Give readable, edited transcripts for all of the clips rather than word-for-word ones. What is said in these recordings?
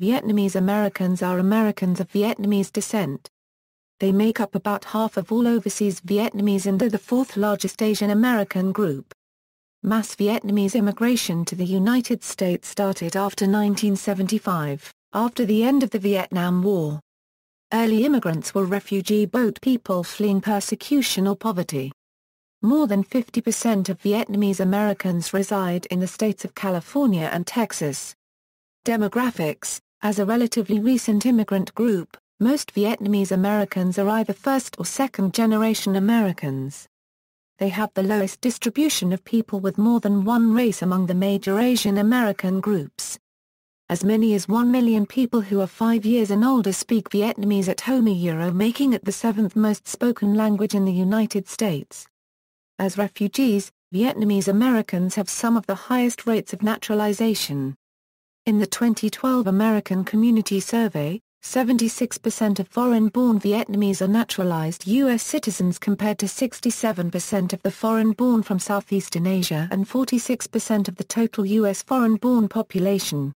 Vietnamese Americans are Americans of Vietnamese descent. They make up about half of all overseas Vietnamese and are the fourth largest Asian American group. Mass Vietnamese immigration to the United States started after 1975, after the end of the Vietnam War. Early immigrants were refugee boat people fleeing persecution or poverty. More than 50% of Vietnamese Americans reside in the states of California and Texas. Demographics: as a relatively recent immigrant group, most Vietnamese Americans are either first or second-generation Americans. They have the lowest distribution of people with more than one race among the major Asian American groups. As many as 1 million people who are 5 years and older speak Vietnamese at home, making it the seventh most spoken language in the United States. As refugees, Vietnamese Americans have some of the highest rates of naturalization. In the 2012 American Community Survey, 76% of foreign-born Vietnamese are naturalized U.S. citizens compared to 67% of the foreign-born from Southeastern Asia and 46% of the total U.S. foreign-born population.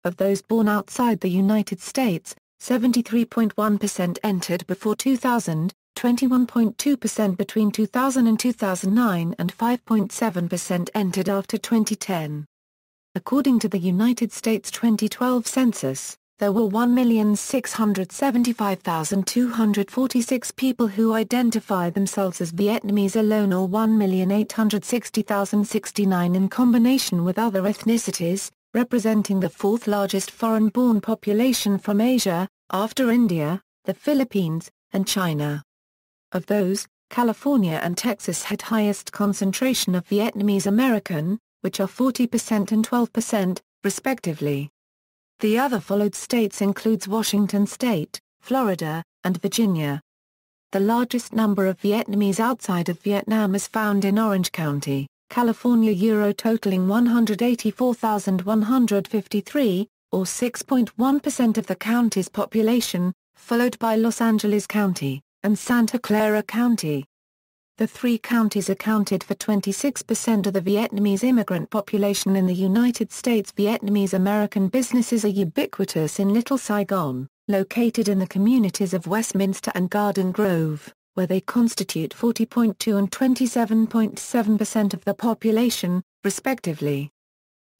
Of those born outside the United States, 73.1% entered before 2000, 21.2% between 2000 and 2009 and 5.7% entered after 2010. According to the United States 2012 census, there were 1,675,246 people who identify themselves as Vietnamese alone, or 1,860,069 in combination with other ethnicities, representing the fourth largest foreign-born population from Asia, after India, the Philippines, and China. Of those, California and Texas had highest concentration of Vietnamese American, which are 40% and 12%, respectively. The other followed states includes Washington State, Florida, and Virginia. The largest number of Vietnamese outside of Vietnam is found in Orange County, California, totaling 184,153, or 6.1% of the county's population, followed by Los Angeles County and Santa Clara County. The three counties accounted for 26% of the Vietnamese immigrant population in the United States. Vietnamese American businesses are ubiquitous in Little Saigon, located in the communities of Westminster and Garden Grove, where they constitute 40.2% and 27.7% of the population, respectively.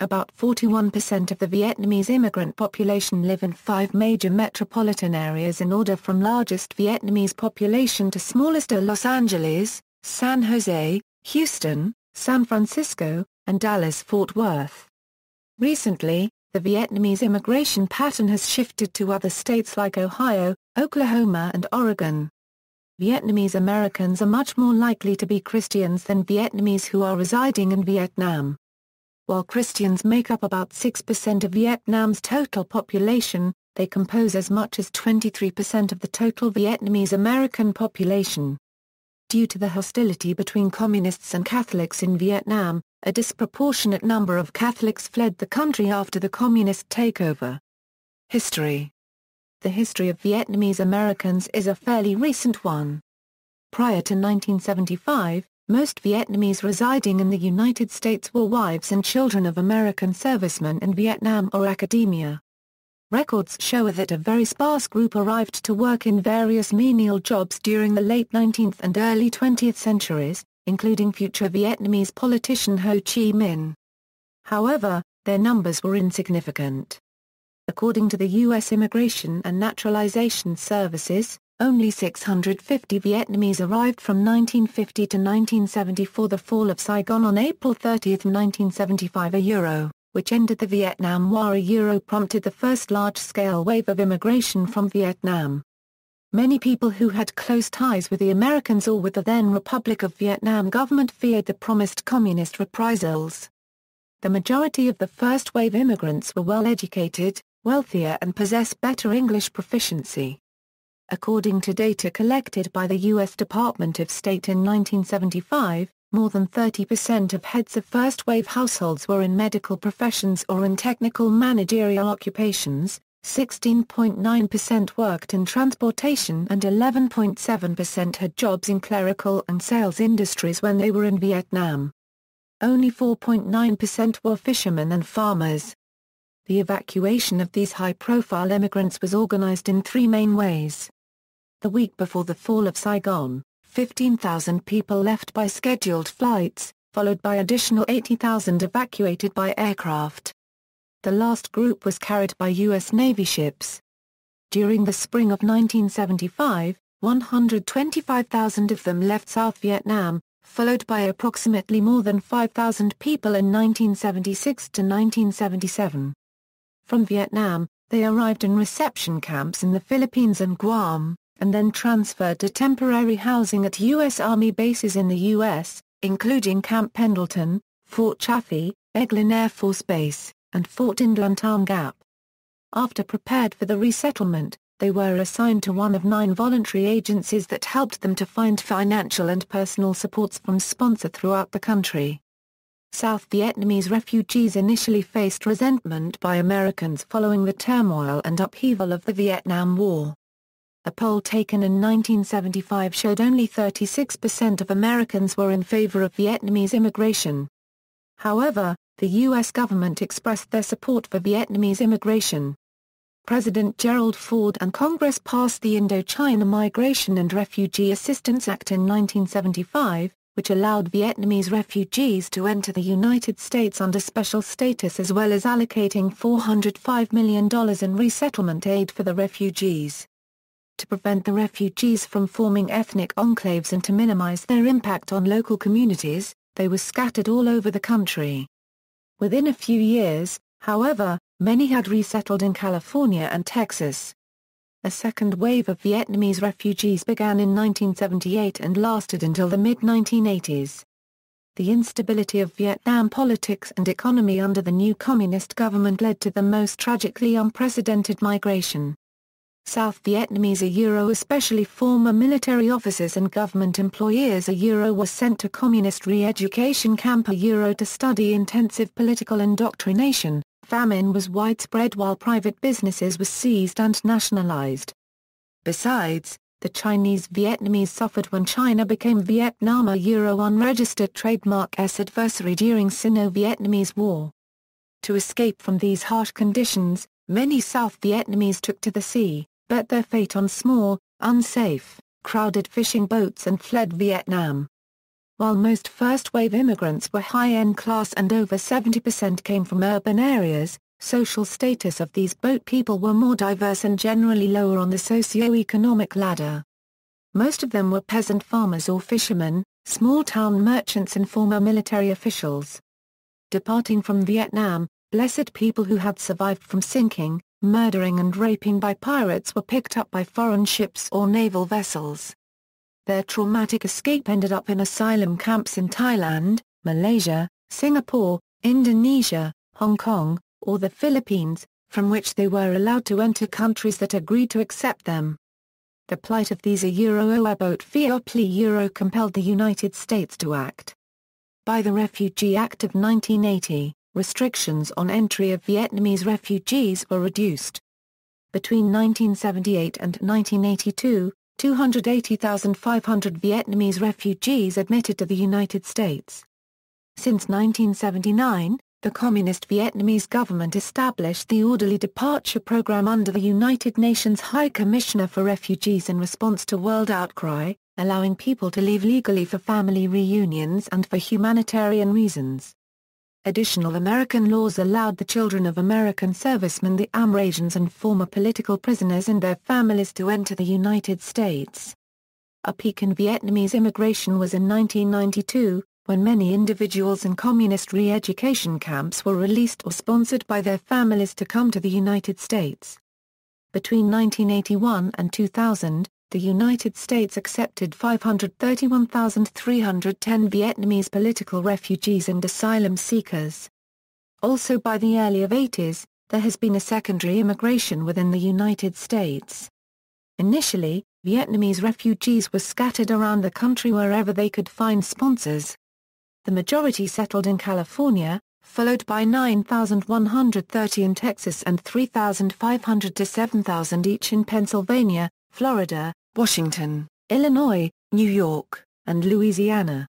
About 41% of the Vietnamese immigrant population live in 5 major metropolitan areas in order from largest Vietnamese population to smallest are Los Angeles, San Jose, Houston, San Francisco, and Dallas-Fort Worth. Recently, the Vietnamese immigration pattern has shifted to other states like Ohio, Oklahoma and Oregon. Vietnamese Americans are much more likely to be Christians than Vietnamese who are residing in Vietnam. While Christians make up about 6% of Vietnam's total population, they compose as much as 23% of the total Vietnamese American population. Due to the hostility between communists and Catholics in Vietnam, a disproportionate number of Catholics fled the country after the communist takeover. History. The history of Vietnamese Americans is a fairly recent one. Prior to 1975, most Vietnamese residing in the United States were wives and children of American servicemen in Vietnam or academia. Records show that a very sparse group arrived to work in various menial jobs during the late 19th and early 20th centuries, including future Vietnamese politician Ho Chi Minh. However, their numbers were insignificant. According to the U.S. Immigration and Naturalization Services, only 650 Vietnamese arrived from 1950 to 1974. The Fall of Saigon on April 30, 1975, which ended the Vietnam War, prompted the first large-scale wave of immigration from Vietnam. Many people who had close ties with the Americans or with the then Republic of Vietnam government feared the promised communist reprisals. The majority of the first wave immigrants were well-educated, wealthier and possessed better English proficiency. According to data collected by the U.S. Department of State in 1975, more than 30% of heads of first-wave households were in medical professions or in technical managerial occupations, 16.9% worked in transportation and 11.7% had jobs in clerical and sales industries when they were in Vietnam. Only 4.9% were fishermen and farmers. The evacuation of these high-profile immigrants was organized in three main ways. The week before the fall of Saigon, 15,000 people left by scheduled flights, followed by additional 80,000 evacuated by aircraft. The last group was carried by U.S. Navy ships. During the spring of 1975, 125,000 of them left South Vietnam, followed by approximately more than 5,000 people in 1976 to 1977. From Vietnam, they arrived in reception camps in the Philippines and Guam, and then transferred to temporary housing at U.S. Army bases in the U.S., including Camp Pendleton, Fort Chaffee, Eglin Air Force Base, and Fort Indian Gap. After prepared for the resettlement, they were assigned to one of 9 voluntary agencies that helped them to find financial and personal supports from sponsors throughout the country. South Vietnamese refugees initially faced resentment by Americans following the turmoil and upheaval of the Vietnam War. A poll taken in 1975 showed only 36% of Americans were in favor of Vietnamese immigration. However, the U.S. government expressed their support for Vietnamese immigration. President Gerald Ford and Congress passed the Indochina Migration and Refugee Assistance Act in 1975, which allowed Vietnamese refugees to enter the United States under special status as well as allocating $405 million in resettlement aid for the refugees. To prevent the refugees from forming ethnic enclaves and to minimize their impact on local communities, they were scattered all over the country. Within a few years, however, many had resettled in California and Texas. A second wave of Vietnamese refugees began in 1978 and lasted until the mid-1980s. The instability of Vietnam politics and economy under the new communist government led to the most tragically unprecedented migration. South Vietnamese especially former military officers and government employees were sent to communist re-education camp to study intensive political indoctrination. Famine was widespread while private businesses were seized and nationalized. Besides, the Chinese Vietnamese suffered when China became Vietnam unregistered trademark S adversary during Sino-Vietnamese War. To escape from these harsh conditions, many South Vietnamese took to the sea, bet their fate on small, unsafe, crowded fishing boats and fled Vietnam. While most first-wave immigrants were high-end class and over 70% came from urban areas, social status of these boat people were more diverse and generally lower on the socio-economic ladder. Most of them were peasant farmers or fishermen, small-town merchants and former military officials. Departing from Vietnam, blessed people who had survived from sinking, murdering and raping by pirates were picked up by foreign ships or naval vessels. Their traumatic escape ended up in asylum camps in Thailand, Malaysia, Singapore, Indonesia, Hong Kong, or the Philippines, from which they were allowed to enter countries that agreed to accept them. The plight of these boat plea compelled the United States to act. By the Refugee Act of 1980, restrictions on entry of Vietnamese refugees were reduced. Between 1978 and 1982, 280,500 Vietnamese refugees admitted to the United States. Since 1979, the Communist Vietnamese government established the Orderly Departure Program under the United Nations High Commissioner for Refugees in response to world outcry, allowing people to leave legally for family reunions and for humanitarian reasons. Additional American laws allowed the children of American servicemen, the Amerasians, and former political prisoners and their families to enter the United States. A peak in Vietnamese immigration was in 1992, when many individuals in communist re-education camps were released or sponsored by their families to come to the United States. Between 1981 and 2000, the United States accepted 531,310 Vietnamese political refugees and asylum seekers. Also by the early 80s, there has been a secondary immigration within the United States. Initially, Vietnamese refugees were scattered around the country wherever they could find sponsors. The majority settled in California, followed by 9,130 in Texas and 3,500 to 7,000 each in Pennsylvania, Florida, Washington, Illinois, New York, and Louisiana.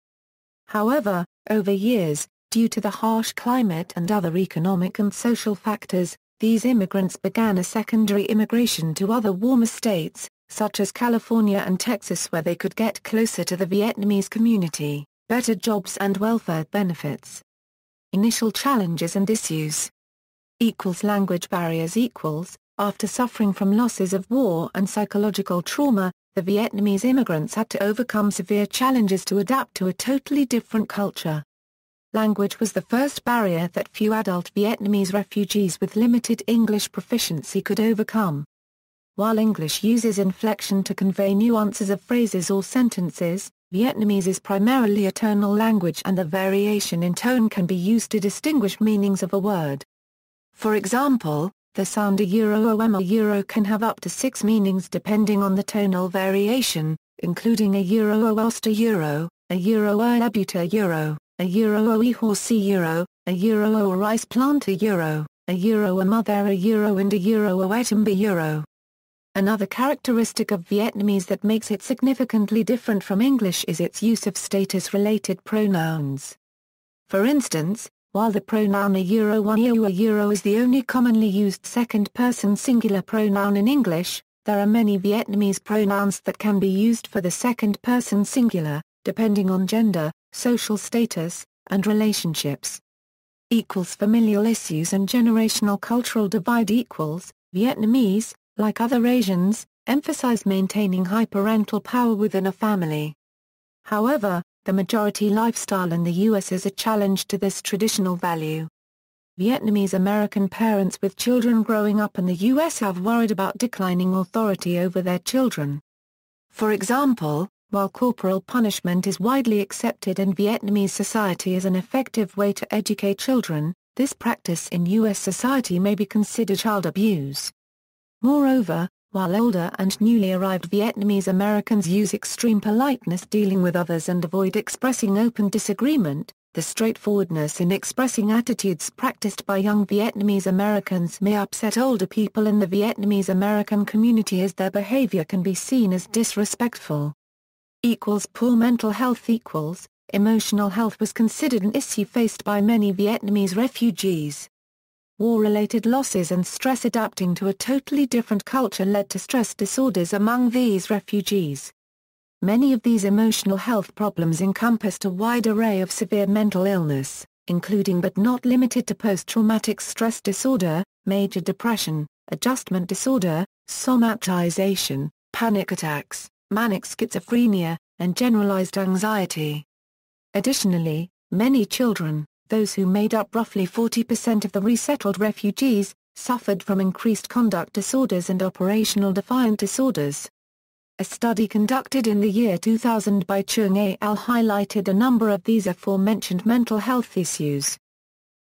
However, over years, due to the harsh climate and other economic and social factors, these immigrants began a secondary immigration to other warmer states, such as California and Texas, where they could get closer to the Vietnamese community, better jobs and welfare benefits. Initial challenges and issues. Language barriers. After suffering from losses of war and psychological trauma, the Vietnamese immigrants had to overcome severe challenges to adapt to a totally different culture. Language was the first barrier that few adult Vietnamese refugees with limited English proficiency could overcome. While English uses inflection to convey nuances of phrases or sentences, Vietnamese is primarily a tonal language, and the variation in tone can be used to distinguish meanings of a word. For example, the sound a can have up to 6 meanings depending on the tonal variation, including a ost a ebut a horse a rice plant a mother and a etimba. Another characteristic of Vietnamese that makes it significantly different from English is its use of status-related pronouns. For instance, while the pronoun a is the only commonly used second-person singular pronoun in English, there are many Vietnamese pronouns that can be used for the second-person singular, depending on gender, social status, and relationships. Familial issues and generational cultural divide. Vietnamese, like other Asians, emphasize maintaining high parental power within a family. However, the majority lifestyle in the U.S. is a challenge to this traditional value. Vietnamese American parents with children growing up in the U.S. have worried about declining authority over their children. For example, while corporal punishment is widely accepted in Vietnamese society as an effective way to educate children, this practice in U.S. society may be considered child abuse. Moreover, while older and newly arrived Vietnamese Americans use extreme politeness dealing with others and avoid expressing open disagreement, the straightforwardness in expressing attitudes practiced by young Vietnamese Americans may upset older people in the Vietnamese American community, as their behavior can be seen as disrespectful. Poor mental health. Emotional health was considered an issue faced by many Vietnamese refugees. War-related losses and stress adapting to a totally different culture led to stress disorders among these refugees. Many of these emotional health problems encompassed a wide array of severe mental illness, including but not limited to post-traumatic stress disorder, major depression, adjustment disorder, somatization, panic attacks, manic schizophrenia, and generalized anxiety. Additionally, many children, those who made up roughly 40% of the resettled refugees, suffered from increased conduct disorders and operational defiant disorders. A study conducted in the year 2000 by Chung et al. Highlighted a number of these aforementioned mental health issues.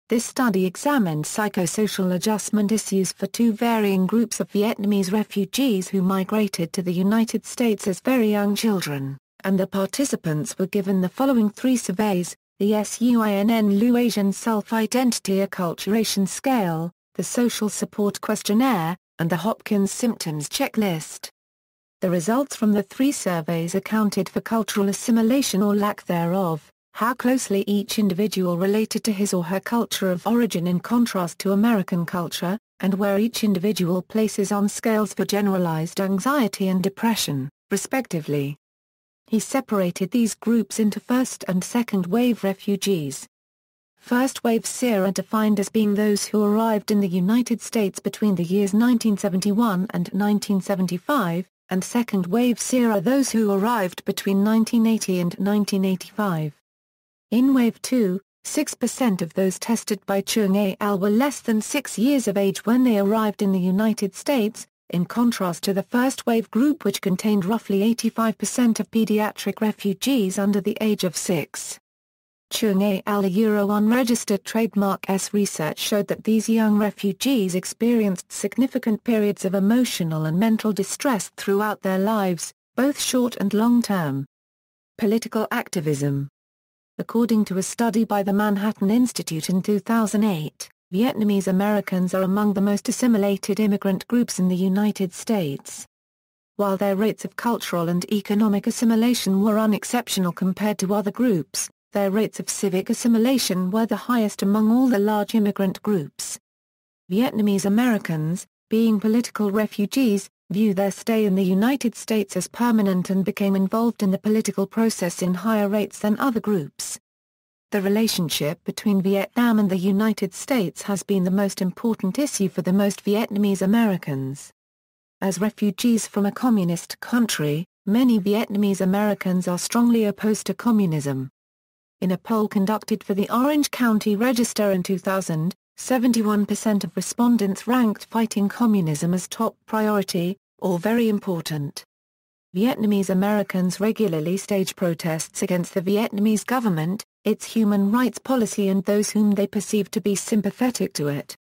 This study examined psychosocial adjustment issues for two varying groups of Vietnamese refugees who migrated to the United States as very young children, and the participants were given the following 3 surveys: the SUINN-LU Asian Self-Identity Acculturation Scale, the Social Support Questionnaire, and the Hopkins Symptoms Checklist. The results from the 3 surveys accounted for cultural assimilation or lack thereof, how closely each individual related to his or her culture of origin in contrast to American culture, and where each individual places on scales for generalized anxiety and depression, respectively. He separated these groups into first and second wave refugees. First wave SEER are defined as being those who arrived in the United States between the years 1971 and 1975, and second wave SEER are those who arrived between 1980 and 1985. In Wave 2, 6% of those tested by Chung et al. Were less than 6 years of age when they arrived in the United States, in contrast to the first wave group, which contained roughly 85% of pediatric refugees under the age of 6. Chung et al. Unregistered Trademark S research showed that these young refugees experienced significant periods of emotional and mental distress throughout their lives, both short and long-term. Political activism. According to a study by the Manhattan Institute in 2008, Vietnamese Americans are among the most assimilated immigrant groups in the United States. While their rates of cultural and economic assimilation were unexceptional compared to other groups, their rates of civic assimilation were the highest among all the large immigrant groups. Vietnamese Americans, being political refugees, view their stay in the United States as permanent and became involved in the political process in higher rates than other groups. The relationship between Vietnam and the United States has been the most important issue for the most Vietnamese Americans. As refugees from a communist country, many Vietnamese Americans are strongly opposed to communism. In a poll conducted for the Orange County Register in 2000, 71% of respondents ranked fighting communism as top priority, or very important. Vietnamese Americans regularly stage protests against the Vietnamese government, its human rights policy and those whom they perceive to be sympathetic to it.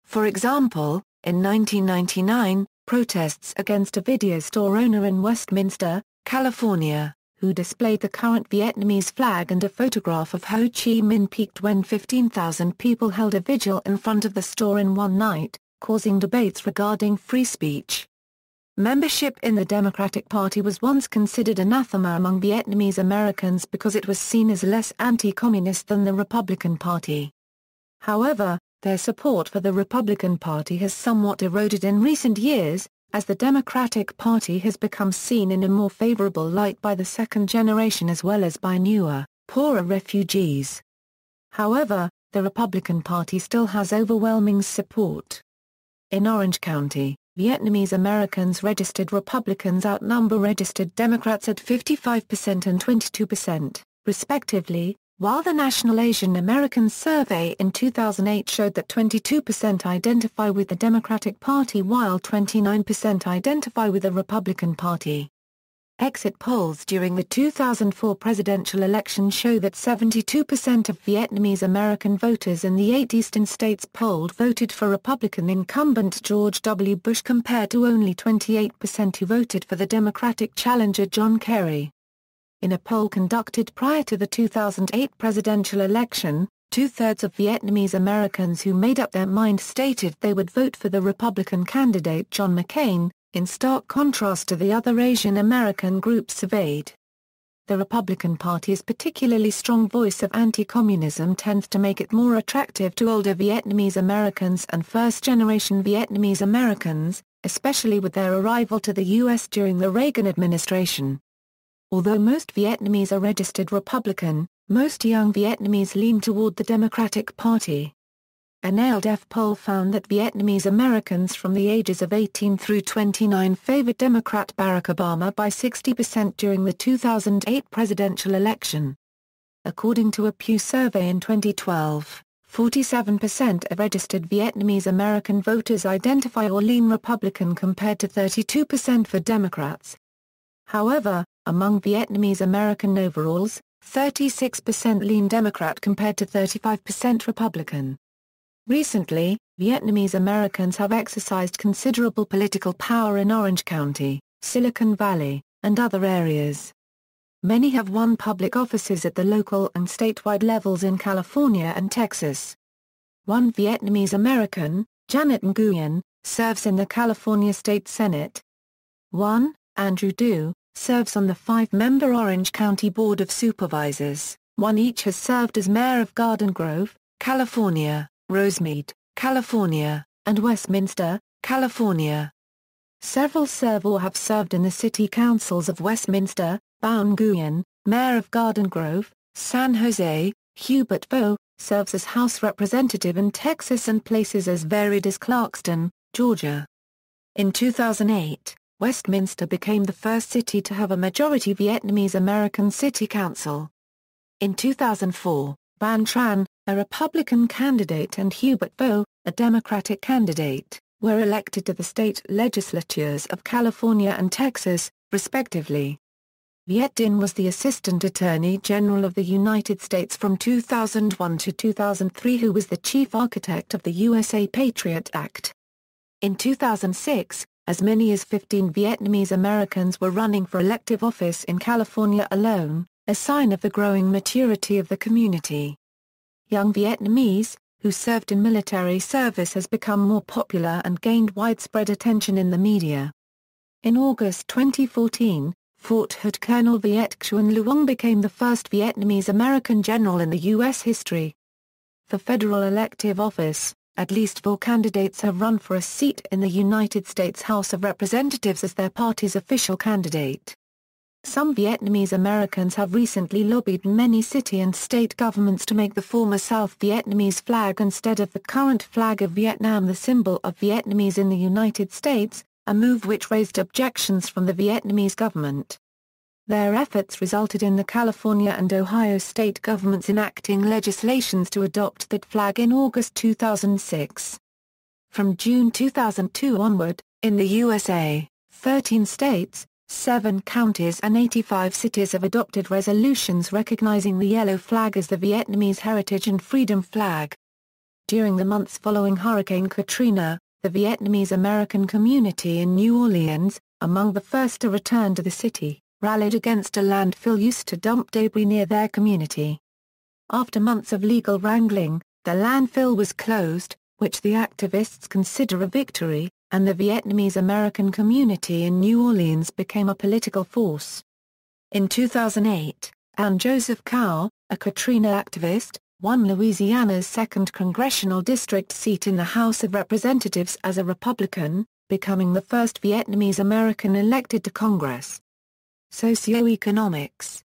For example, in 1999, protests against a video store owner in Westminster, California, who displayed the current Vietnamese flag and a photograph of Ho Chi Minh peaked when 15,000 people held a vigil in front of the store in one night, causing debates regarding free speech. Membership in the Democratic Party was once considered anathema among Vietnamese Americans because it was seen as less anti-communist than the Republican Party. However, their support for the Republican Party has somewhat eroded in recent years, as the Democratic Party has become seen in a more favorable light by the second generation as well as by newer, poorer refugees. However, the Republican Party still has overwhelming support. In Orange County, Vietnamese Americans registered Republicans outnumber registered Democrats at 55% and 22%, respectively, while the National Asian American Survey in 2008 showed that 22% identify with the Democratic Party while 29% identify with the Republican Party. Exit polls during the 2004 presidential election show that 72% of Vietnamese American voters in the 8 eastern states polled voted for Republican incumbent George W. Bush compared to only 28% who voted for the Democratic challenger John Kerry. In a poll conducted prior to the 2008 presidential election, two-thirds of Vietnamese Americans who made up their mind stated they would vote for the Republican candidate John McCain, in stark contrast to the other Asian American groups surveyed. The Republican Party's particularly strong voice of anti-communism tends to make it more attractive to older Vietnamese Americans and first-generation Vietnamese Americans, especially with their arrival to the U.S. during the Reagan administration. Although most Vietnamese are registered Republican, most young Vietnamese lean toward the Democratic Party. A NALDEF poll found that Vietnamese Americans from the ages of 18 through 29 favored Democrat Barack Obama by 60% during the 2008 presidential election. According to a Pew survey in 2012, 47% of registered Vietnamese American voters identify or lean Republican compared to 32% for Democrats. However, among Vietnamese American overalls, 36% lean Democrat compared to 35% Republican. Recently, Vietnamese Americans have exercised considerable political power in Orange County, Silicon Valley, and other areas. Many have won public offices at the local and statewide levels in California and Texas. One Vietnamese American, Janet Nguyen, serves in the California State Senate. One, Andrew Du, serves on the 5-member Orange County Board of Supervisors. One each has served as mayor of Garden Grove, California, Rosemead, California, and Westminster, California. Several serve or have served in the city councils of Westminster. Bao Nguyen, mayor of Garden Grove, San Jose. Hubert Vo, serves as House Representative in Texas and places as varied as Clarkston, Georgia. In 2008, Westminster became the first city to have a majority Vietnamese American city council. In 2004, Van Tran, a Republican candidate, and Hubert Vo, a Democratic candidate, were elected to the state legislatures of California and Texas, respectively. Viet Dinh was the Assistant Attorney General of the United States from 2001 to 2003, who was the chief architect of the USA Patriot Act. In 2006, as many as 15 Vietnamese Americans were running for elective office in California alone, a sign of the growing maturity of the community. Young Vietnamese, who served in military service, has become more popular and gained widespread attention in the media. In August 2014, Fort Hood Colonel Viet Xuan Luong became the first Vietnamese American general in the U.S. history. For federal elective office, at least 4 candidates have run for a seat in the United States House of Representatives as their party's official candidate. Some Vietnamese Americans have recently lobbied many city and state governments to make the former South Vietnamese flag instead of the current flag of Vietnam the symbol of Vietnamese in the United States, a move which raised objections from the Vietnamese government. Their efforts resulted in the California and Ohio state governments enacting legislations to adopt that flag in August 2006. From June 2002 onward, in the USA, 13 states, 7 counties and 85 cities have adopted resolutions recognizing the yellow flag as the Vietnamese heritage and freedom flag. During the months following Hurricane Katrina, the Vietnamese American community in New Orleans, among the first to return to the city, rallied against a landfill used to dump debris near their community. After months of legal wrangling, the landfill was closed, which the activists consider a victory, and the Vietnamese American community in New Orleans became a political force. In 2008, Ann Joseph Cao, a Katrina activist, won Louisiana's 2nd congressional district seat in the House of Representatives as a Republican, becoming the first Vietnamese American elected to Congress. Socioeconomics.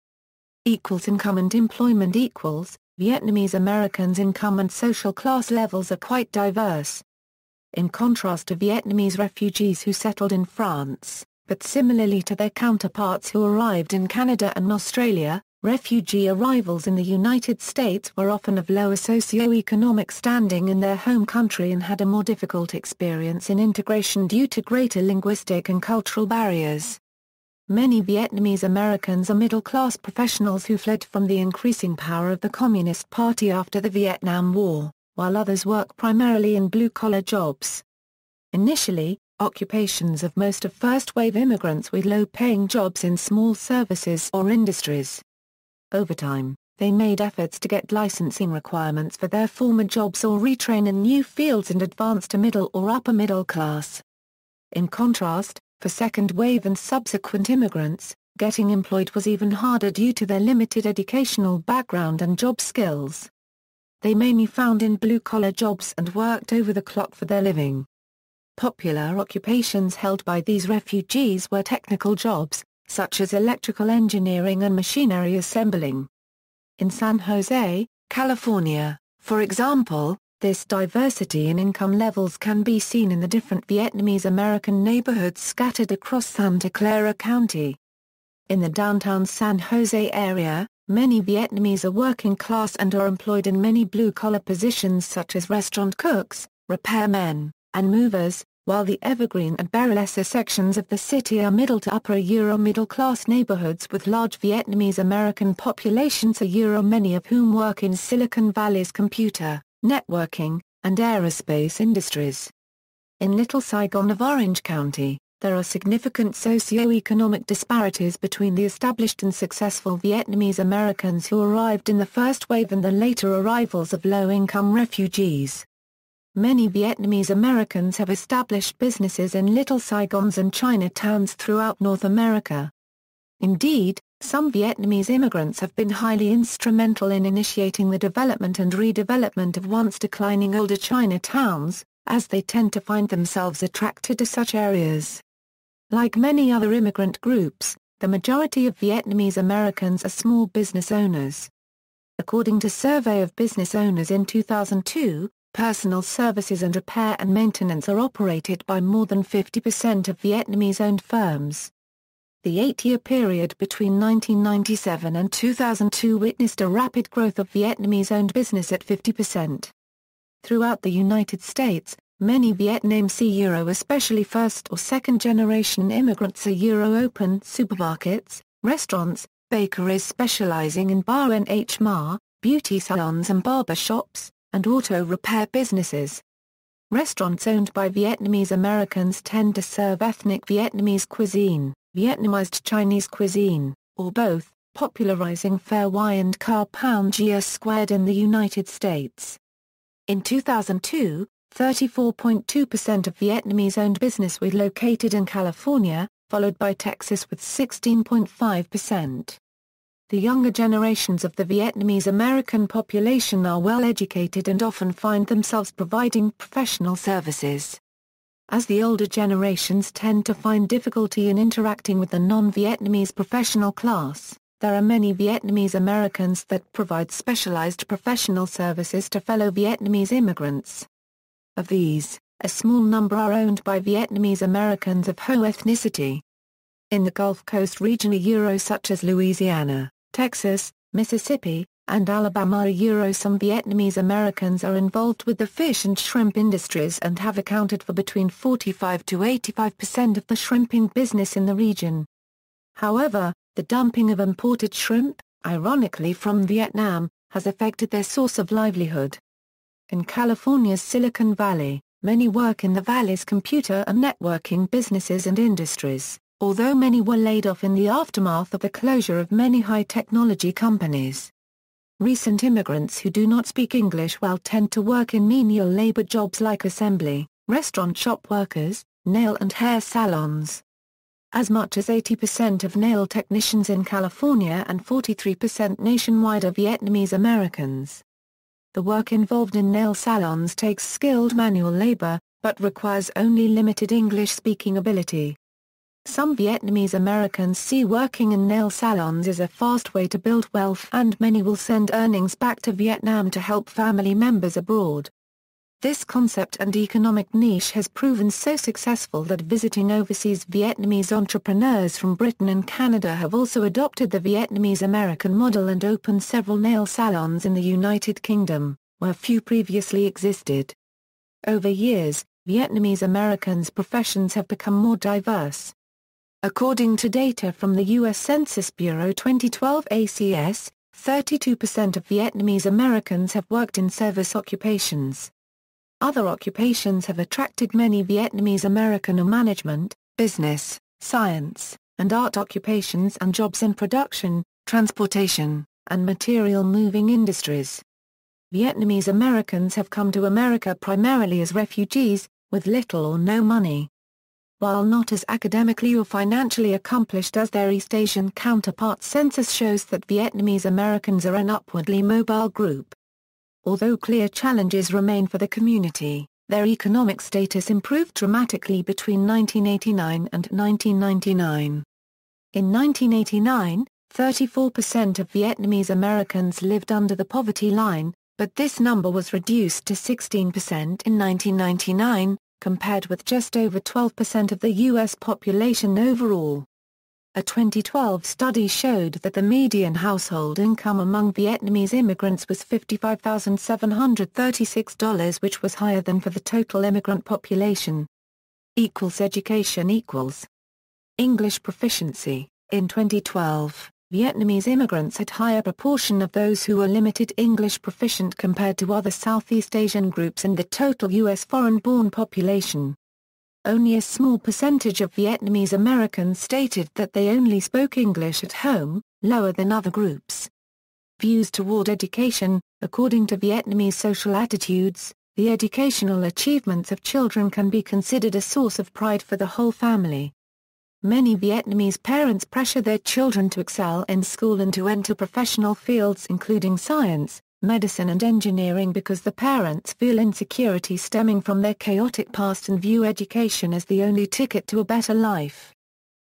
Income and employment equals, Vietnamese Americans' income and social class levels are quite diverse. In contrast to Vietnamese refugees who settled in France, but similarly to their counterparts who arrived in Canada and Australia, refugee arrivals in the United States were often of lower socio-economic standing in their home country and had a more difficult experience in integration due to greater linguistic and cultural barriers. Many Vietnamese Americans are middle-class professionals who fled from the increasing power of the Communist Party after the Vietnam War, while others work primarily in blue-collar jobs. Initially, occupations of most of first-wave immigrants with low-paying jobs in small services or industries. Over time, they made efforts to get licensing requirements for their former jobs or retrain in new fields and advance to middle or upper middle class. In contrast, for second-wave and subsequent immigrants, getting employed was even harder due to their limited educational background and job skills. They mainly found in blue-collar jobs and worked over the clock for their living. Popular occupations held by these refugees were technical jobs, such as electrical engineering and machinery assembling. In San Jose, California, for example, this diversity in income levels can be seen in the different Vietnamese American neighborhoods scattered across Santa Clara County. In the downtown San Jose area, many Vietnamese are working class and are employed in many blue-collar positions such as restaurant cooks, repairmen, and movers, while the Evergreen and Burlesque sections of the city are middle to upper middle-class neighborhoods with large Vietnamese American populations many of whom work in Silicon Valley's computer, networking, and aerospace industries. In Little Saigon of Orange County, there are significant socio-economic disparities between the established and successful Vietnamese Americans who arrived in the first wave and the later arrivals of low-income refugees. Many Vietnamese Americans have established businesses in Little Saigons and Chinatowns throughout North America. Indeed, some Vietnamese immigrants have been highly instrumental in initiating the development and redevelopment of once declining older Chinatowns, as they tend to find themselves attracted to such areas. Like many other immigrant groups, the majority of Vietnamese Americans are small business owners. According to Survey of Business Owners in 2002, personal services and repair and maintenance are operated by more than 50% of Vietnamese-owned firms. The 8-year period between 1997 and 2002 witnessed a rapid growth of Vietnamese-owned business at 50%. Throughout the United States, many Vietnamese especially first or second-generation immigrants open supermarkets, restaurants, bakeries specializing in bar and HMA, beauty salons and barber shops, and auto repair businesses. Restaurants owned by Vietnamese Americans tend to serve ethnic Vietnamese cuisine, Vietnamized Chinese cuisine, or both, popularizing Pho Quai and Car Pound Gia Squared in the United States. In 2002, 34.2% of Vietnamese-owned business was located in California, followed by Texas with 16.5%. The younger generations of the Vietnamese American population are well educated and often find themselves providing professional services. As the older generations tend to find difficulty in interacting with the non-Vietnamese professional class, there are many Vietnamese Americans that provide specialized professional services to fellow Vietnamese immigrants. Of these, a small number are owned by Vietnamese Americans of Ho ethnicity. In the Gulf Coast region such as Louisiana, Texas, Mississippi, and Alabama some Vietnamese Americans are involved with the fish and shrimp industries and have accounted for between 45 to 85% of the shrimping business in the region. However, the dumping of imported shrimp, ironically from Vietnam, has affected their source of livelihood. In California's Silicon Valley, many work in the valley's computer and networking businesses and industries, although many were laid off in the aftermath of the closure of many high-technology companies. Recent immigrants who do not speak English well tend to work in menial labor jobs like assembly, restaurant shop workers, nail and hair salons. As much as 80% of nail technicians in California and 43% nationwide are Vietnamese Americans. The work involved in nail salons takes skilled manual labor, but requires only limited English-speaking ability. Some Vietnamese Americans see working in nail salons as a fast way to build wealth, and many will send earnings back to Vietnam to help family members abroad. This concept and economic niche has proven so successful that visiting overseas Vietnamese entrepreneurs from Britain and Canada have also adopted the Vietnamese American model and opened several nail salons in the United Kingdom, where few previously existed. Over years, Vietnamese Americans' professions have become more diverse. According to data from the U.S. Census Bureau 2012 ACS, 32% of Vietnamese Americans have worked in service occupations. Other occupations have attracted many Vietnamese American in management, business, science, and art occupations and jobs in production, transportation, and material moving industries. Vietnamese Americans have come to America primarily as refugees, with little or no money. While not as academically or financially accomplished as their East Asian counterparts, census shows that Vietnamese Americans are an upwardly mobile group. Although clear challenges remain for the community, their economic status improved dramatically between 1989 and 1999. In 1989, 34% of Vietnamese Americans lived under the poverty line, but this number was reduced to 16% in 1999, compared with just over 12% of the U.S. population overall. A 2012 study showed that the median household income among Vietnamese immigrants was $55,736, which was higher than for the total immigrant population. Education equals English proficiency. In 2012, Vietnamese immigrants had higher proportion of those who were limited English proficient compared to other Southeast Asian groups in the total U.S. foreign-born population. Only a small percentage of Vietnamese Americans stated that they only spoke English at home, lower than other groups. Views toward education. According to Vietnamese social attitudes, the educational achievements of children can be considered a source of pride for the whole family. Many Vietnamese parents pressure their children to excel in school and to enter professional fields including science, medicine and engineering because the parents feel insecurity stemming from their chaotic past and view education as the only ticket to a better life.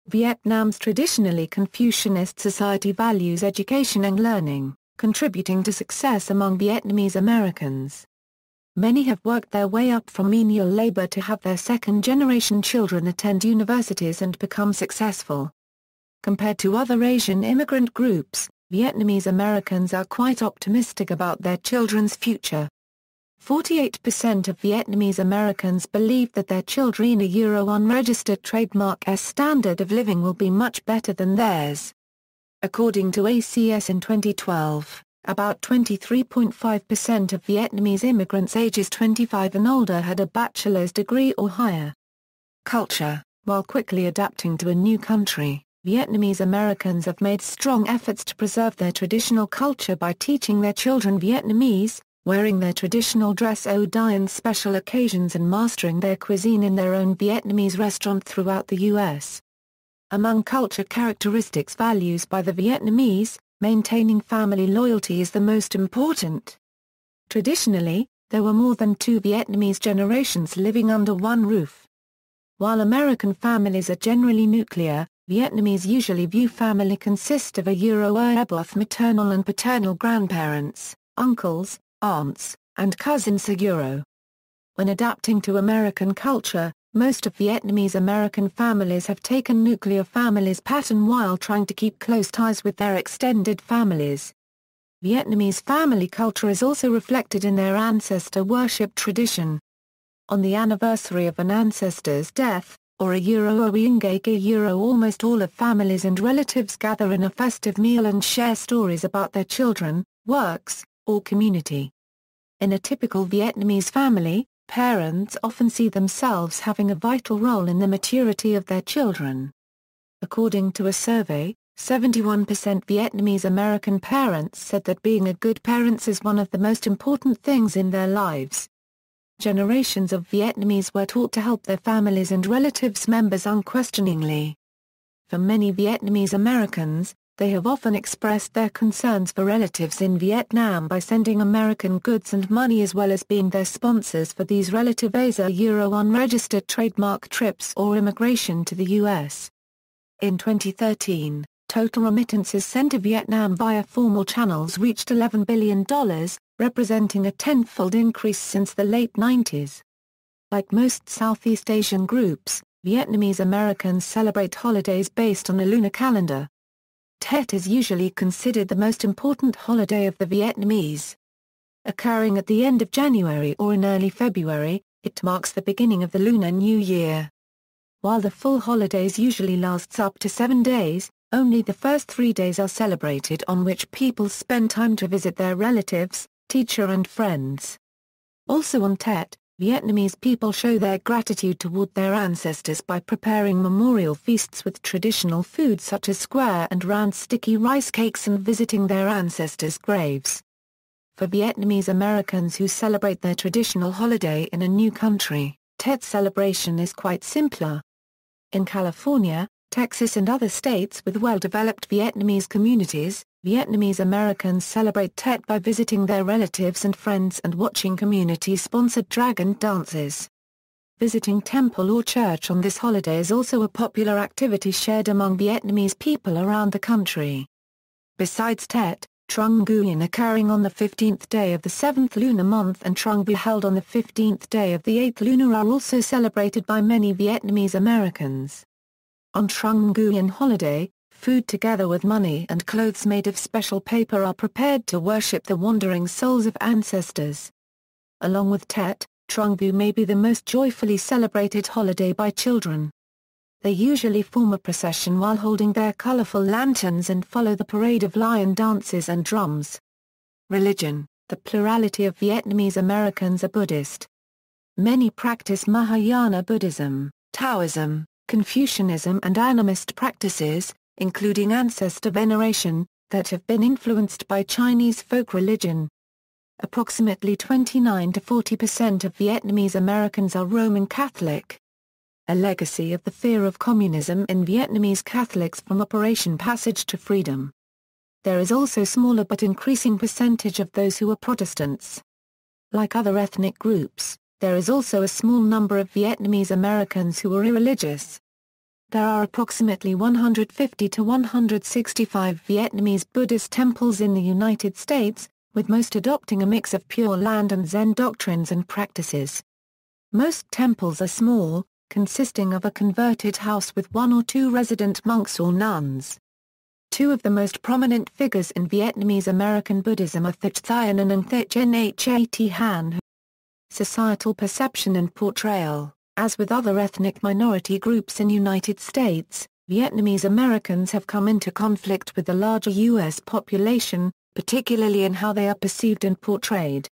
Vietnam's traditionally Confucianist society values education and learning, contributing to success among Vietnamese Americans. Many have worked their way up from menial labor to have their second-generation children attend universities and become successful. Compared to other Asian immigrant groups, Vietnamese Americans are quite optimistic about their children's future. 48% of Vietnamese Americans believe that their children's unregistered trademark standard of living will be much better than theirs. According to ACS in 2012, about 23.5% of Vietnamese immigrants ages 25 and older had a bachelor's degree or higher. Culture. While quickly adapting to a new country, Vietnamese Americans have made strong efforts to preserve their traditional culture by teaching their children Vietnamese, wearing their traditional dress on special occasions and mastering their cuisine in their own Vietnamese restaurant throughout the U.S. Among culture characteristics values by the Vietnamese, maintaining family loyalty is the most important. Traditionally, there were more than two Vietnamese generations living under one roof. While American families are generally nuclear, Vietnamese usually view family consist of both maternal and paternal grandparents, uncles, aunts, and cousins. When adapting to American culture, most of Vietnamese American families have taken nuclear families pattern while trying to keep close ties with their extended families. Vietnamese family culture is also reflected in their ancestor worship tradition. On the anniversary of an ancestor's death, or almost all of families and relatives gather in a festive meal and share stories about their children, works, or community. In a typical Vietnamese family, parents often see themselves having a vital role in the maturity of their children. According to a survey, 71% Vietnamese American parents said that being a good parent is one of the most important things in their lives. Generations of Vietnamese were taught to help their families and relatives members unquestioningly. For many Vietnamese Americans, they have often expressed their concerns for relatives in Vietnam by sending American goods and money as well as being their sponsors for these relatives' unregistered trademark trips or immigration to the U.S. In 2013, total remittances sent to Vietnam via formal channels reached $11 billion, representing a tenfold increase since the late 90s. Like most Southeast Asian groups, Vietnamese Americans celebrate holidays based on a lunar calendar. Tet is usually considered the most important holiday of the Vietnamese. Occurring at the end of January or in early February, it marks the beginning of the Lunar New Year. While the full holidays usually lasts up to 7 days, only the first 3 days are celebrated, on which people spend time to visit their relatives, teacher and friends. Also on Tet, Vietnamese people show their gratitude toward their ancestors by preparing memorial feasts with traditional foods such as square and round sticky rice cakes and visiting their ancestors' graves. For Vietnamese Americans who celebrate their traditional holiday in a new country, Tet Celebration is quite simpler. In California, Texas and other states with well-developed Vietnamese communities, Vietnamese Americans celebrate Tet by visiting their relatives and friends and watching community-sponsored dragon dances. Visiting temple or church on this holiday is also a popular activity shared among Vietnamese people around the country. Besides Tet, Trung Nguyen occurring on the 15th day of the 7th lunar month and Trung Vu held on the 15th day of the 8th lunar are also celebrated by many Vietnamese Americans. On Trung Nguyen holiday, food together with money and clothes made of special paper are prepared to worship the wandering souls of ancestors. Along with Tet, Trung Vu may be the most joyfully celebrated holiday by children. They usually form a procession while holding their colorful lanterns and follow the parade of lion dances and drums. Religion: the plurality of Vietnamese Americans are Buddhist. Many practice Mahayana Buddhism, Taoism, Confucianism and animist practices, including ancestor veneration, that have been influenced by Chinese folk religion. Approximately 29 to 40% of Vietnamese Americans are Roman Catholic. A legacy of the fear of communism in Vietnamese Catholics from Operation Passage to Freedom. There is also a smaller but increasing percentage of those who are Protestants. Like other ethnic groups, there is also a small number of Vietnamese Americans who are irreligious. There are approximately 150 to 165 Vietnamese Buddhist temples in the United States, with most adopting a mix of Pure Land and Zen doctrines and practices. Most temples are small, consisting of a converted house with 1 or 2 resident monks or nuns. Two of the most prominent figures in Vietnamese American Buddhism are Thich Thien An and Thich Nhat Hanh. Societal perception and portrayal. As with other ethnic minority groups in United States, Vietnamese Americans have come into conflict with the larger U.S. population, particularly in how they are perceived and portrayed.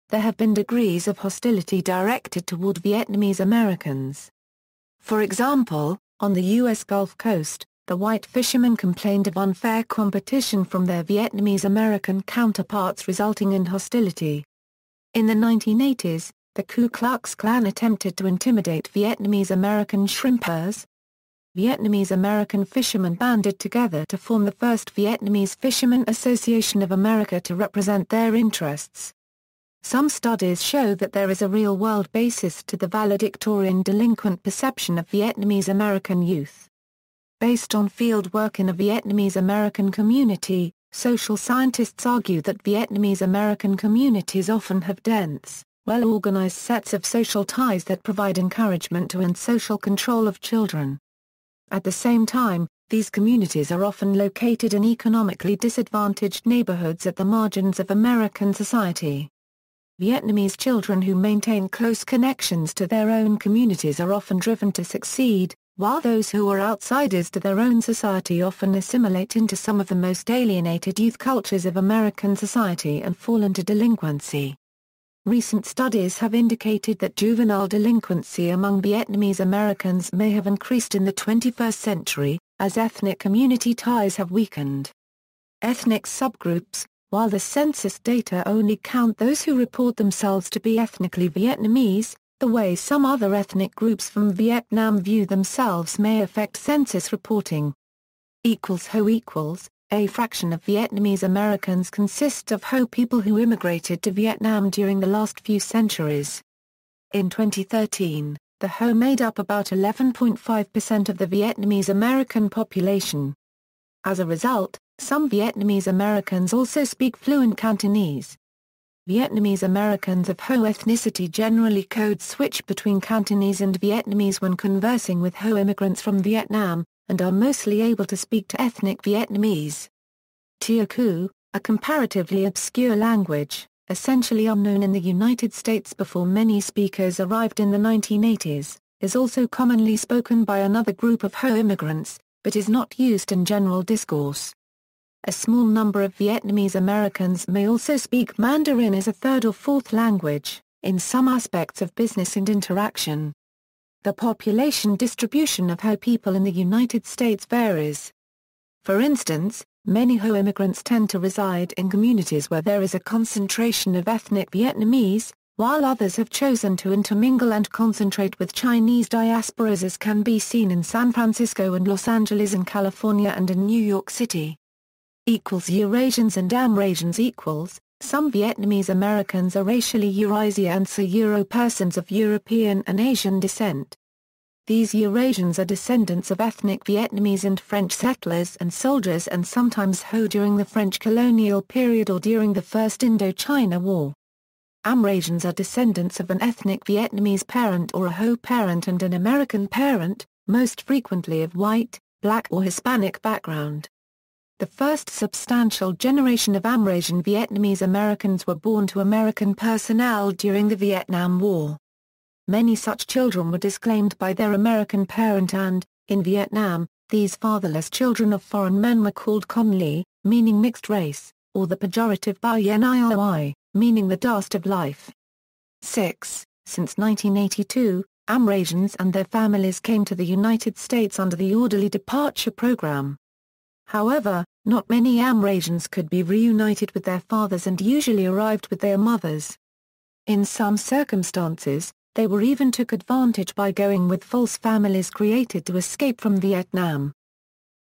There have been degrees of hostility directed toward Vietnamese Americans. For example, on the U.S. Gulf Coast, the white fishermen complained of unfair competition from their Vietnamese American counterparts resulting in hostility. In the 1980s, the Ku Klux Klan attempted to intimidate Vietnamese American shrimpers. Vietnamese American fishermen banded together to form the first Vietnamese Fishermen Association of America to represent their interests. Some studies show that there is a real-world basis to the valedictorian delinquent perception of Vietnamese American youth. Based on field work in a Vietnamese American community, social scientists argue that Vietnamese American communities often have dense, well-organized sets of social ties that provide encouragement to and social control of children. At the same time, these communities are often located in economically disadvantaged neighborhoods at the margins of American society. Vietnamese children who maintain close connections to their own communities are often driven to succeed, while those who are outsiders to their own society often assimilate into some of the most alienated youth cultures of American society and fall into delinquency. Recent studies have indicated that juvenile delinquency among Vietnamese Americans may have increased in the 21st century, as ethnic community ties have weakened. Ethnic subgroups. While the census data only count those who report themselves to be ethnically Vietnamese, the way some other ethnic groups from Vietnam view themselves may affect census reporting. Ho A fraction of Vietnamese Americans consists of Ho people who immigrated to Vietnam during the last few centuries. In 2013, the Ho made up about 11.5% of the Vietnamese American population. As a result, some Vietnamese Americans also speak fluent Cantonese. Vietnamese Americans of Ho ethnicity generally code switch between Cantonese and Vietnamese when conversing with Ho immigrants from Vietnam, and are mostly able to speak to ethnic Vietnamese. Teochew, a comparatively obscure language, essentially unknown in the United States before many speakers arrived in the 1980s, is also commonly spoken by another group of Ho immigrants, but is not used in general discourse. A small number of Vietnamese Americans may also speak Mandarin as a third or fourth language, in some aspects of business and interaction. The population distribution of Ho people in the United States varies. For instance, many Ho immigrants tend to reside in communities where there is a concentration of ethnic Vietnamese, while others have chosen to intermingle and concentrate with Chinese diasporas, as can be seen in San Francisco and Los Angeles in California and in New York City. Eurasians and Amerasians. Some Vietnamese Americans are racially Eurasia and so Euro persons of European and Asian descent. These Eurasians are descendants of ethnic Vietnamese and French settlers and soldiers and sometimes Ho during the French colonial period or during the First Indochina War. Amerasians are descendants of an ethnic Vietnamese parent or a Ho parent and an American parent, most frequently of white, black or Hispanic background. The first substantial generation of Amerasian Vietnamese Americans were born to American personnel during the Vietnam War. Many such children were disclaimed by their American parent and, in Vietnam, these fatherless children of foreign men were called con ly, meaning mixed race, or the pejorative ba yen ioi, meaning the dust of life. 6. Since 1982, Amerasians and their families came to the United States under the Orderly Departure Program. However, not many Amerasians could be reunited with their fathers and usually arrived with their mothers. In some circumstances, they were even took advantage by going with false families created to escape from Vietnam.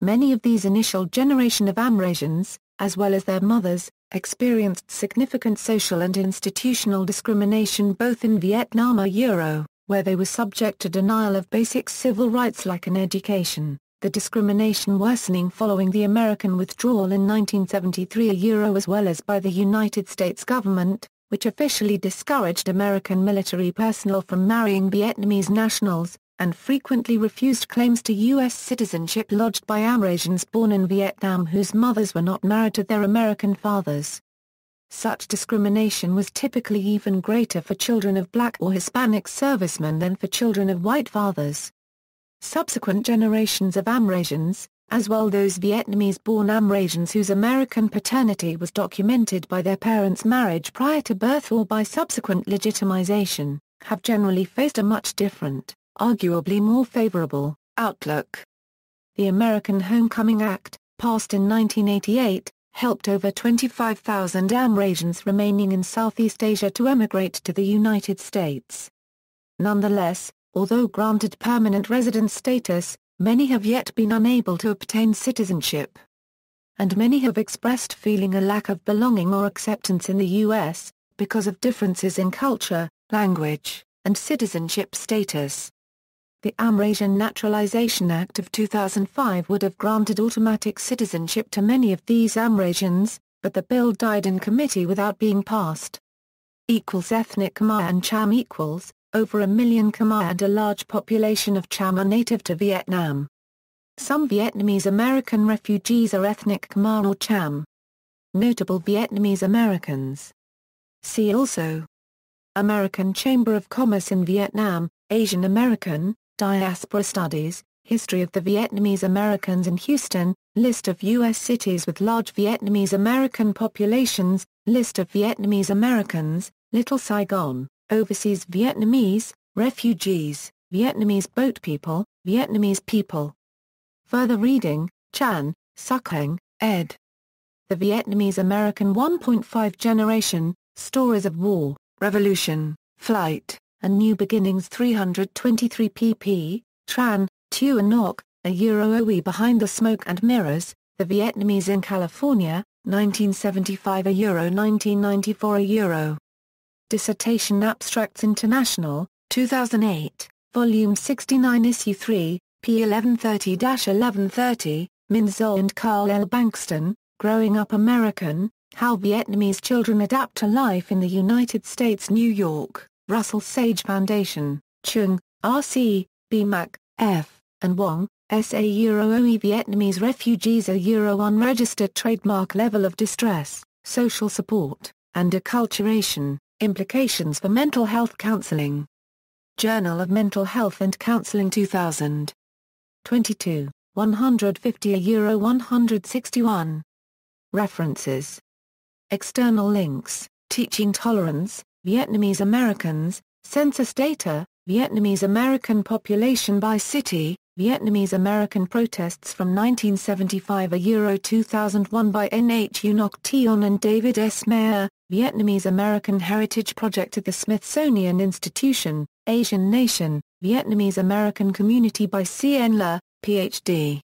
Many of these initial generation of Amerasians, as well as their mothers, experienced significant social and institutional discrimination both in Vietnam or Euro, where they were subject to denial of basic civil rights like an education, the discrimination worsening following the American withdrawal in 1973 Euro, as well as by the United States government, which officially discouraged American military personnel from marrying Vietnamese nationals, and frequently refused claims to U.S. citizenship lodged by Amerasians born in Vietnam whose mothers were not married to their American fathers. Such discrimination was typically even greater for children of black or Hispanic servicemen than for children of white fathers. Subsequent generations of Amerasians, as well those Vietnamese-born Amerasians whose American paternity was documented by their parents' marriage prior to birth or by subsequent legitimization, have generally faced a much different, arguably more favorable, outlook. The American Homecoming Act, passed in 1988, helped over 25,000 Amerasians remaining in Southeast Asia to emigrate to the United States. Nonetheless, although granted permanent resident status, many have yet been unable to obtain citizenship. And many have expressed feeling a lack of belonging or acceptance in the U.S., because of differences in culture, language, and citizenship status. The Amerasian Naturalization Act of 2005 would have granted automatic citizenship to many of these Amerasians, but the bill died in committee without being passed. Ethnic Khmer and Cham equals, over 1 million Khmer and a large population of Cham are native to Vietnam. Some Vietnamese American refugees are ethnic Khmer or Cham. Notable Vietnamese Americans. See also: American Chamber of Commerce in Vietnam, Asian American, Diaspora Studies, History of the Vietnamese Americans in Houston, List of U.S. cities with large Vietnamese American populations, List of Vietnamese Americans, Little Saigon, Overseas Vietnamese, Refugees, Vietnamese Boat People, Vietnamese People. Further reading: Chan, Suc Heng, ed. The Vietnamese American 1.5 Generation, Stories of War, Revolution, Flight, and New Beginnings 323 pp. Tran, Thuy Ngoc, Oe Behind the Smoke and Mirrors, The Vietnamese in California, 1975 1994 Dissertation Abstracts International, 2008, Volume 69 Issue 3, p. 1130-1130, Min Zo and Carl L. Bankston, Growing Up American, How Vietnamese Children Adapt to Life in the United States. New York, Russell Sage Foundation, Chung, R.C., B. Mac, F., and Wong, S.A. Oe Vietnamese refugees are unregistered trademark level of distress, social support, and acculturation, implications for mental health counseling. Journal of Mental Health and Counseling 2000. 22, 150 161. References. External links: Teaching Tolerance, Vietnamese Americans, Census Data, Vietnamese American Population by City, Vietnamese American Protests from 1975 2001 by N.H. Unok Tion and David S. Mayer, Vietnamese American Heritage Project at the Smithsonian Institution, Asian Nation, Vietnamese American Community by C.N. La, Ph.D.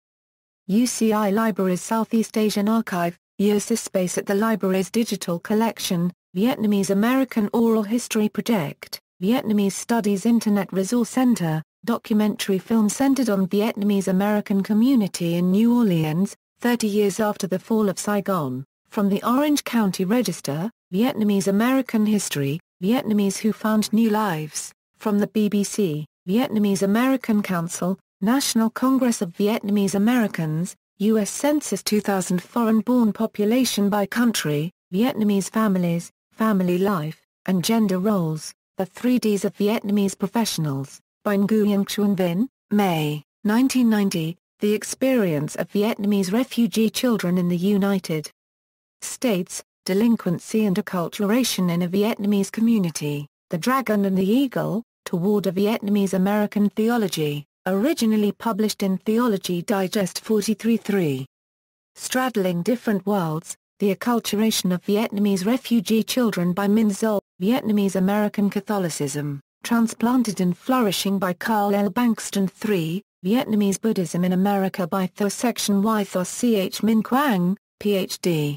UCI Libraries Southeast Asian Archive, USIS Space at the Library's Digital Collection, Vietnamese American Oral History Project, Vietnamese Studies Internet Resource Center, documentary film centered on Vietnamese American community in New Orleans, 30 years after the fall of Saigon, from the Orange County Register, Vietnamese American History, Vietnamese Who Found New Lives, from the BBC, Vietnamese American Council, National Congress of Vietnamese Americans, U.S. Census 2000 Foreign-born population by country, Vietnamese families, family life, and gender roles, The 3Ds of Vietnamese Professionals, by Nguyen Xuan Vinh, May, 1990, The Experience of Vietnamese Refugee Children in the United States, Delinquency and Acculturation in a Vietnamese Community, The Dragon and the Eagle, Toward a Vietnamese American Theology, originally published in Theology Digest 43-3. Straddling Different Worlds, The Acculturation of Vietnamese Refugee Children by Min Zo, Vietnamese American Catholicism, Transplanted and Flourishing by Carl L. Bankston 3, Vietnamese Buddhism in America by Tho Section Y Tho Ch Min Quang, Ph.D.